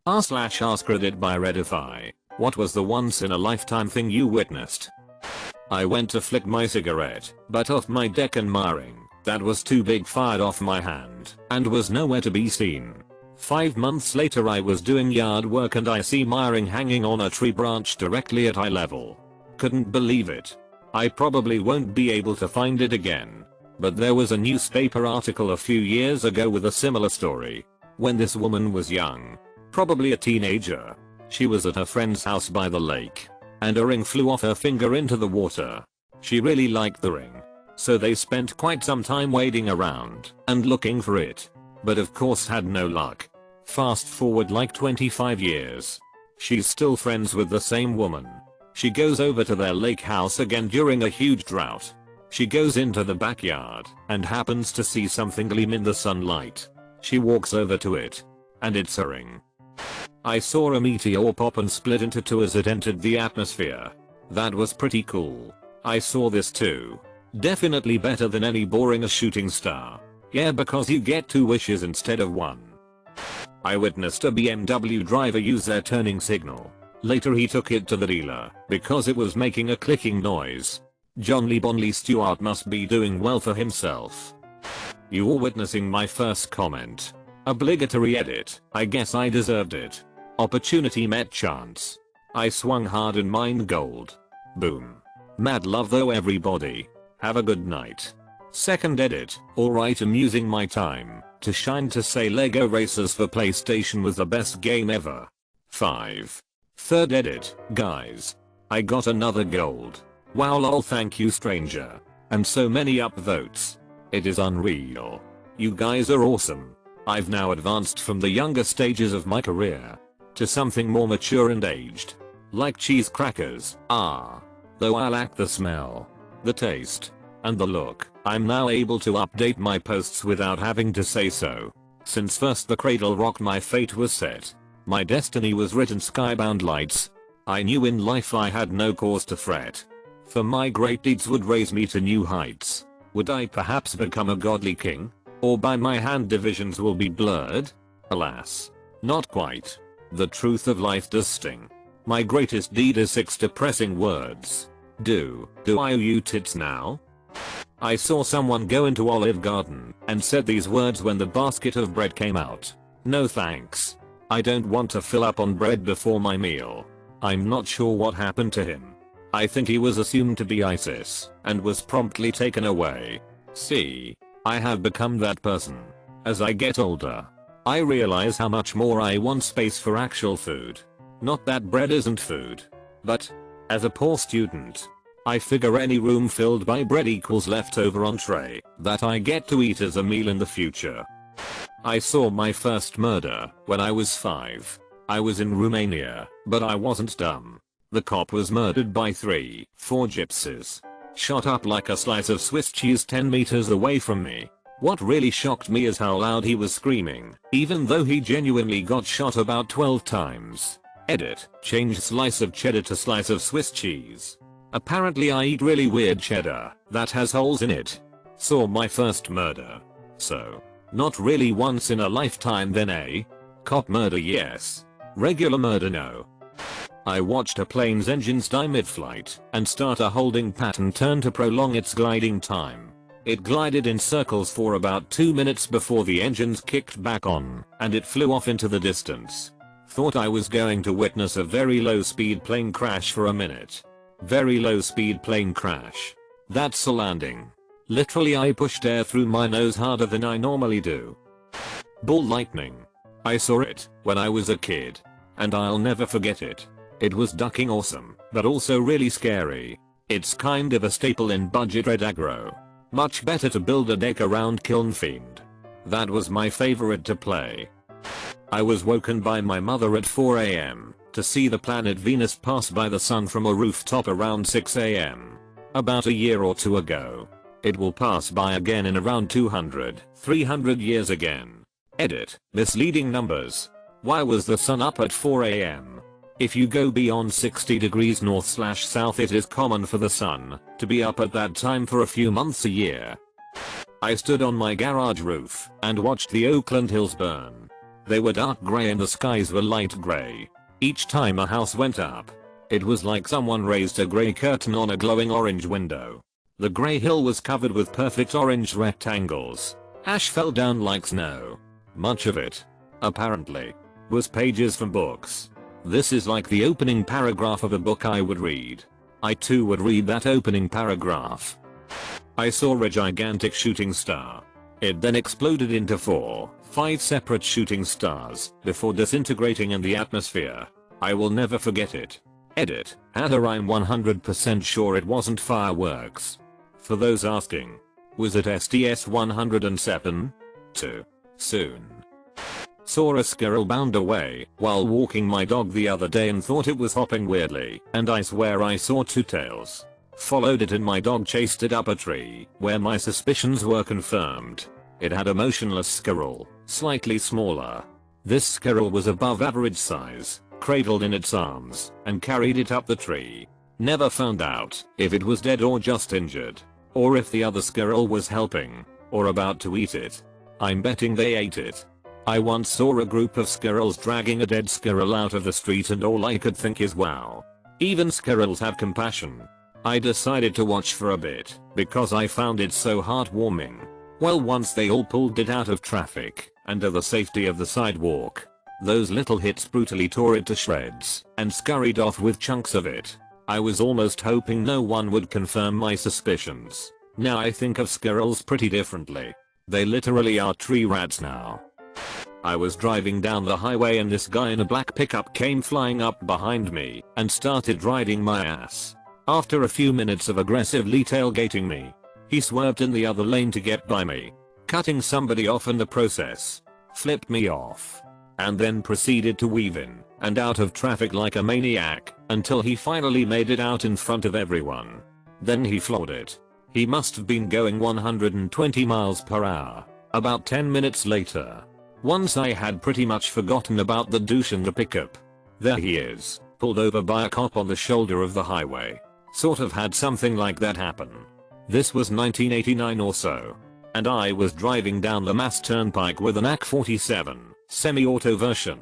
r/AskReddit by Reddify. What was the once in a lifetime thing you witnessed? I went to flick my cigarette butt off my deck and miring that was too big fired off my hand and was nowhere to be seen. 5 months later I was doing yard work and I see miring hanging on a tree branch directly at eye level. Couldn't believe it. I probably won't be able to find it again. But there was a newspaper article a few years ago with a similar story. When this woman was young, probably a teenager, she was at her friend's house by the lake, and a ring flew off her finger into the water. She really liked the ring, so they spent quite some time wading around and looking for it, but of course had no luck. Fast forward like 25 years. She's still friends with the same woman. She goes over to their lake house again during a huge drought. She goes into the backyard and happens to see something gleam in the sunlight. She walks over to it, and it's a ring. I saw a meteor pop and split into two as it entered the atmosphere. That was pretty cool. I saw this too. Definitely better than any boring as shooting star. Yeah, because you get 2 wishes instead of 1. I witnessed a BMW driver use their turning signal. Later he took it to the dealer because it was making a clicking noise. John Lee Bonley Stewart must be doing well for himself. You were witnessing my first comment. Obligatory edit. I guess I deserved it. Opportunity met chance. I swung hard and mined gold. Boom. Mad love though everybody. Have a good night. Second edit. Alright, I'm using my time to shine to say Lego Racers for PlayStation was the best game ever. 5. Third edit. Guys, I got another gold. Wow lol, thank you stranger. And so many upvotes. It is unreal. You guys are awesome. I've now advanced from the younger stages of my career to something more mature and aged. Like cheese crackers. Though I lack the smell, the taste, and the look, I'm now able to update my posts without having to say so. Since first the cradle rocked my fate was set. My destiny was written skybound lights. I knew in life I had no cause to fret. For my great deeds would raise me to new heights. Would I perhaps become a godly king? Or by my hand divisions will be blurred? Alas. Not quite. The truth of life does sting. My greatest deed is 6 depressing words. Do I owe you tits now? I saw someone go into Olive Garden and said these words when the basket of bread came out. No thanks. I don't want to fill up on bread before my meal. I'm not sure what happened to him. I think he was assumed to be ISIS and was promptly taken away. See, I have become that person. As I get older, I realize how much more I want space for actual food. Not that bread isn't food, but as a poor student, I figure any room filled by bread equals leftover entree that I get to eat as a meal in the future. I saw my first murder when I was 5. I was in Romania, but I wasn't dumb. The cop was murdered by 3-4 gypsies. Shot up like a slice of Swiss cheese 10 meters away from me. What really shocked me is how loud he was screaming, even though he genuinely got shot about 12 times. Edit. Change slice of cheddar to slice of Swiss cheese. Apparently I eat really weird cheddar that has holes in it. Saw my first murder. So, not really once in a lifetime then, eh? Cop murder yes. Regular murder no. I watched a plane's engines die mid-flight and start a holding pattern turn to prolong its gliding time. It glided in circles for about 2 minutes before the engines kicked back on and it flew off into the distance. Thought I was going to witness a very low speed plane crash for a minute. Very low speed plane crash. That's a landing. Literally I pushed air through my nose harder than I normally do. Ball lightning. I saw it when I was a kid, and I'll never forget it. It was ducking awesome, but also really scary. It's kind of a staple in budget red aggro. Much better to build a deck around Kiln Fiend. That was my favorite to play. I was woken by my mother at 4 AM to see the planet Venus pass by the sun from a rooftop around 6 AM. About a year or 2 ago. It will pass by again in around 200-300 years again. Edit. Misleading numbers. Why was the sun up at 4 AM? If you go beyond 60 degrees north/south it is common for the sun to be up at that time for a few months a year. I stood on my garage roof and watched the Oakland Hills burn. They were dark grey and the skies were light grey. Each time a house went up, it was like someone raised a grey curtain on a glowing orange window. The grey hill was covered with perfect orange rectangles. Ash fell down like snow. Much of it, apparently, was pages from books. This is like the opening paragraph of a book I would read. I too would read that opening paragraph. I saw a gigantic shooting star. It then exploded into 5 separate shooting stars before disintegrating in the atmosphere. I will never forget it. Edit. Heather, I'm 100% sure it wasn't fireworks. For those asking, was it STS-107? Too soon. Saw a squirrel bound away while walking my dog the other day and thought it was hopping weirdly, and I swear I saw 2 tails. Followed it and my dog chased it up a tree, where my suspicions were confirmed. It had a motionless squirrel, slightly smaller. This squirrel was above average size, cradled in its arms, and carried it up the tree. Never found out if it was dead or just injured, or if the other squirrel was helping, or about to eat it. I'm betting they ate it. I once saw a group of squirrels dragging a dead squirrel out of the street and all I could think is wow. Even squirrels have compassion. I decided to watch for a bit because I found it so heartwarming. Well, once they all pulled it out of traffic and to the safety of the sidewalk, those little hits brutally tore it to shreds and scurried off with chunks of it. I was almost hoping no one would confirm my suspicions. Now I think of squirrels pretty differently. They literally are tree rats now. I was driving down the highway and this guy in a black pickup came flying up behind me and started riding my ass. After a few minutes of aggressively tailgating me, he swerved in the other lane to get by me, cutting somebody off in the process, flipped me off, and then proceeded to weave in and out of traffic like a maniac until he finally made it out in front of everyone. Then he floored it. He must have been going 120 miles per hour. About 10 minutes later, once I had pretty much forgotten about the douche in the pickup, there he is, pulled over by a cop on the shoulder of the highway. Sort of had something like that happen. This was 1989 or so, and I was driving down the Mass Turnpike with an AK-47 semi-auto version.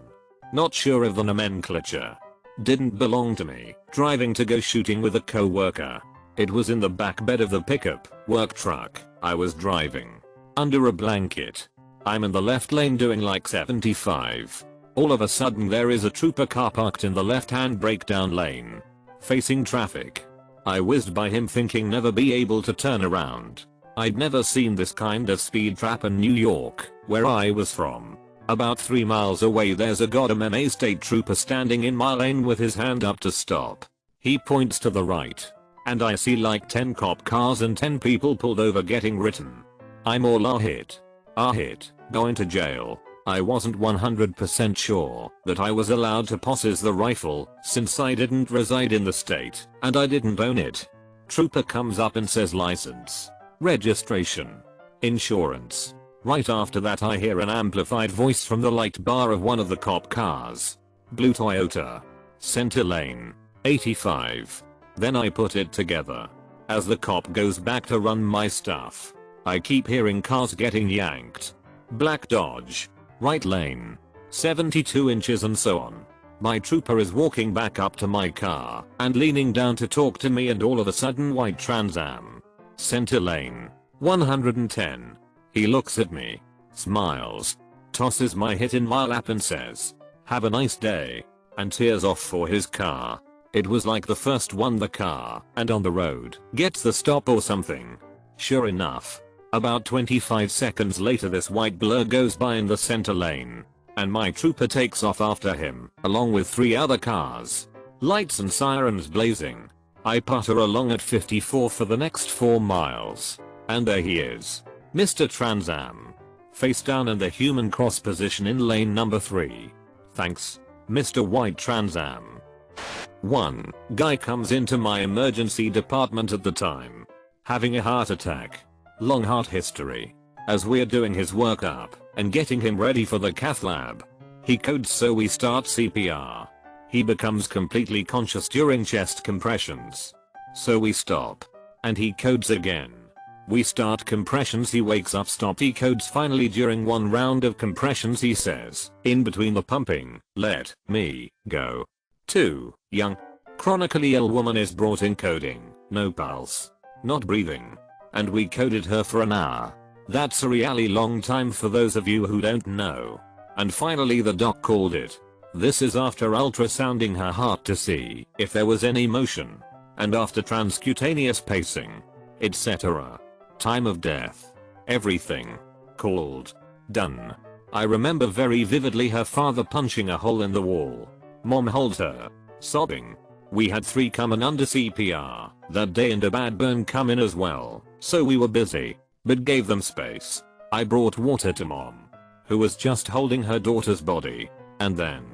Not sure of the nomenclature. Didn't belong to me. Driving to go shooting with a co-worker. It was in the back bed of the pickup work truck I was driving, under a blanket. I'm in the left lane doing like 75. All of a sudden there is a trooper car parked in the left-hand breakdown lane, facing traffic. I whizzed by him thinking never be able to turn around. I'd never seen this kind of speed trap in New York, where I was from. About 3 miles away there's a goddamn state trooper standing in my lane with his hand up to stop. He points to the right, and I see like 10 cop cars and 10 people pulled over getting written. I'm all hit, going to jail. I wasn't 100% sure that I was allowed to possess the rifle since I didn't reside in the state and I didn't own it. Trooper comes up and says license, registration, insurance. Right after that I hear an amplified voice from the light bar of one of the cop cars. Blue Toyota. Center lane. 85. Then I put it together. As the cop goes back to run my stuff, I keep hearing cars getting yanked. Black Dodge. Right lane. 72 inches and so on. My trooper is walking back up to my car and leaning down to talk to me and all of a sudden white Trans Am. Center lane. 110. He looks at me, smiles, tosses my hit in my lap and says, "Have a nice day," and tears off for his car. It was like the first one the car and on the road gets the stop or something. Sure enough, about 25 seconds later this white blur goes by in the center lane, and my trooper takes off after him, along with 3 other cars. Lights and sirens blazing. I putter along at 54 for the next 4 miles. And there he is. Mr. Trans Am. Face down in the human cross position in lane number 3. Thanks, Mr. White Trans Am. One guy comes into my emergency department at the time, having a heart attack. Long heart history. As we're doing his workup and getting him ready for the cath lab, he codes, so we start CPR. He becomes completely conscious during chest compressions. So we stop. And he codes again. We start compressions, he wakes up, stop, he codes. Finally during one round of compressions he says, in between the pumping, let me go. 2. Young, chronically ill woman is brought in coding, no pulse, not breathing. And we coded her for an hour. That's a really long time for those of you who don't know. And finally the doc called it. This is after ultrasounding her heart to see if there was any motion. And after transcutaneous pacing, etc. Time of death. Everything. Called. Done. I remember very vividly her father punching a hole in the wall. Mom holds her. Sobbing. We had 3 come in under CPR that day and a bad burn come in as well, so we were busy, but gave them space. I brought water to mom, who was just holding her daughter's body, and then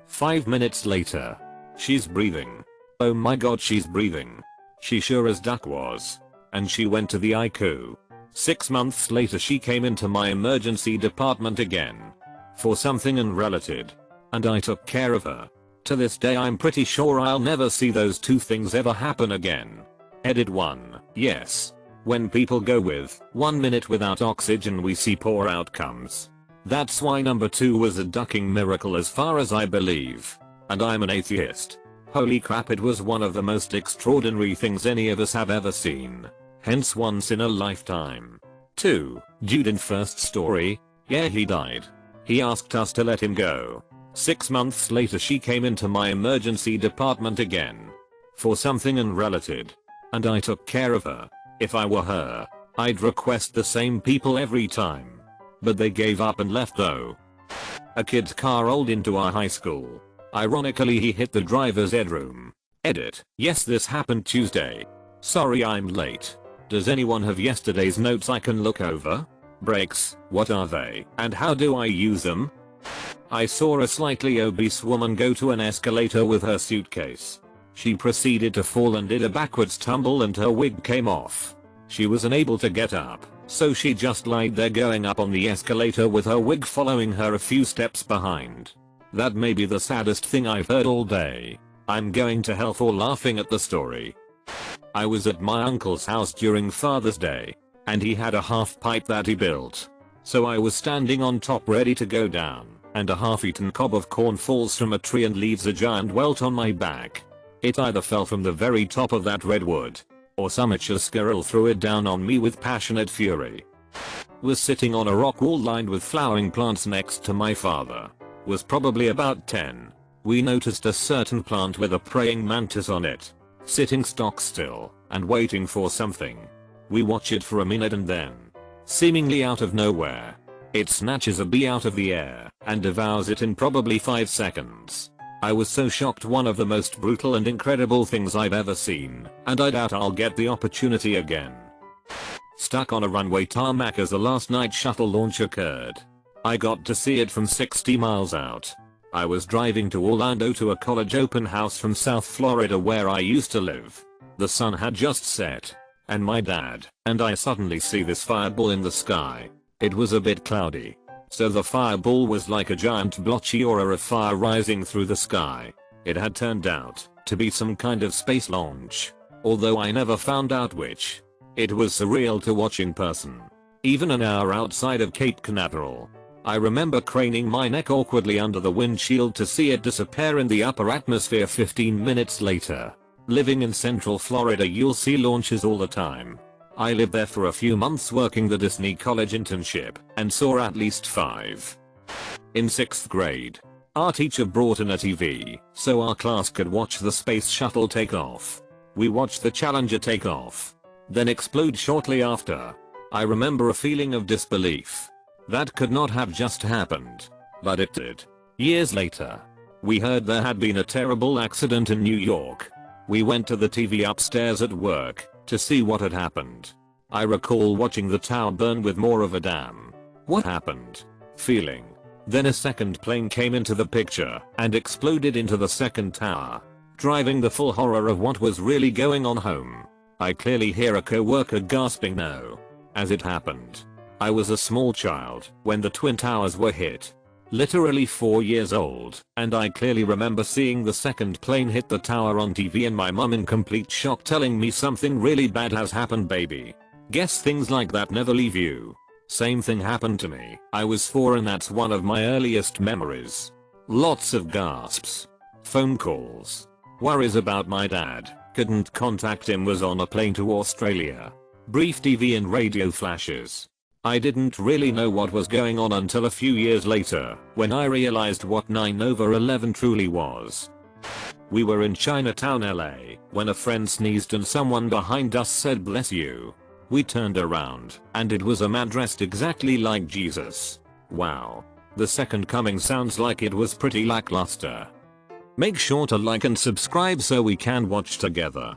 5 minutes later, she's breathing. Oh my god, she's breathing. She sure as duck was. And she went to the ICU. 6 months later she came into my emergency department again for something unrelated, and I took care of her. To this day I'm pretty sure I'll never see those 2 things ever happen again. Edit 1. Yes. When people go with 1 minute without oxygen we see poor outcomes. That's why number 2 was a ducking miracle as far as I believe. And I'm an atheist. Holy crap, it was one of the most extraordinary things any of us have ever seen. Hence once in a lifetime. 2. Dude in first story. Yeah, he died. He asked us to let him go. 6 months later she came into my emergency department again for something unrelated, and I took care of her. If I were her, I'd request the same people every time. But they gave up and left though. A kid's car rolled into our high school. Ironically he hit the driver's headroom. Edit. Yes, this happened Tuesday. Sorry I'm late. Does anyone have yesterday's notes I can look over? Brakes, what are they and how do I use them? I saw a slightly obese woman go to an escalator with her suitcase. She proceeded to fall and did a backwards tumble and her wig came off. She was unable to get up, so she just lied there going up on the escalator with her wig following her a few steps behind. That may be the saddest thing I've heard all day. I'm going to hell for laughing at the story. I was at my uncle's house during Father's Day, and he had a half pipe that he built. So I was standing on top ready to go down, and a half-eaten cob of corn falls from a tree and leaves a giant welt on my back. It either fell from the very top of that redwood, or some itcher squirrel threw it down on me with passionate fury. Was sitting on a rock wall lined with flowering plants next to my father. Was probably about 10. We noticed a certain plant with a praying mantis on it, sitting stock still and waiting for something. We watch it for a minute and then, seemingly out of nowhere, it snatches a bee out of the air and devours it in probably 5 seconds. I was so shocked, one of the most brutal and incredible things I've ever seen, and I doubt I'll get the opportunity again. Stuck on a runway tarmac as a last night shuttle launch occurred. I got to see it from 60 miles out. I was driving to Orlando to a college open house from South Florida where I used to live. The sun had just set, and my dad and I suddenly see this fireball in the sky. It was a bit cloudy, so the fireball was like a giant blotchy aura of fire rising through the sky. It had turned out to be some kind of space launch, although I never found out which. It was surreal to watch in person, even an hour outside of Cape Canaveral. I remember craning my neck awkwardly under the windshield to see it disappear in the upper atmosphere 15 minutes later. Living in Central Florida, you'll see launches all the time. I lived there for a few months working the Disney College internship and saw at least 5. In 6th grade, our teacher brought in a TV so our class could watch the space shuttle take off. We watched the Challenger take off, then explode shortly after. I remember a feeling of disbelief. That could not have just happened, but it did. Years later, we heard there had been a terrible accident in New York. We went to the TV upstairs at work to see what had happened. I recall watching the tower burn with more of a damn "what happened" feeling. Then a second plane came into the picture and exploded into the second tower, driving the full horror of what was really going on home. I clearly hear a co-worker gasping no. As it happened, I was a small child when the twin towers were hit. Literally 4 years old, and I clearly remember seeing the second plane hit the tower on TV and my mum in complete shock telling me something really bad has happened, baby. Guess things like that never leave you. Same thing happened to me. I was 4 and that's one of my earliest memories. Lots of gasps. Phone calls. Worries about my dad. Couldn't contact him, was on a plane to Australia. Brief TV and radio flashes. I didn't really know what was going on until a few years later when I realized what 9/11 truly was. We were in Chinatown, LA, when a friend sneezed and someone behind us said bless you. We turned around and it was a man dressed exactly like Jesus. Wow. The second coming sounds like it was pretty lackluster. Make sure to like and subscribe so we can watch together.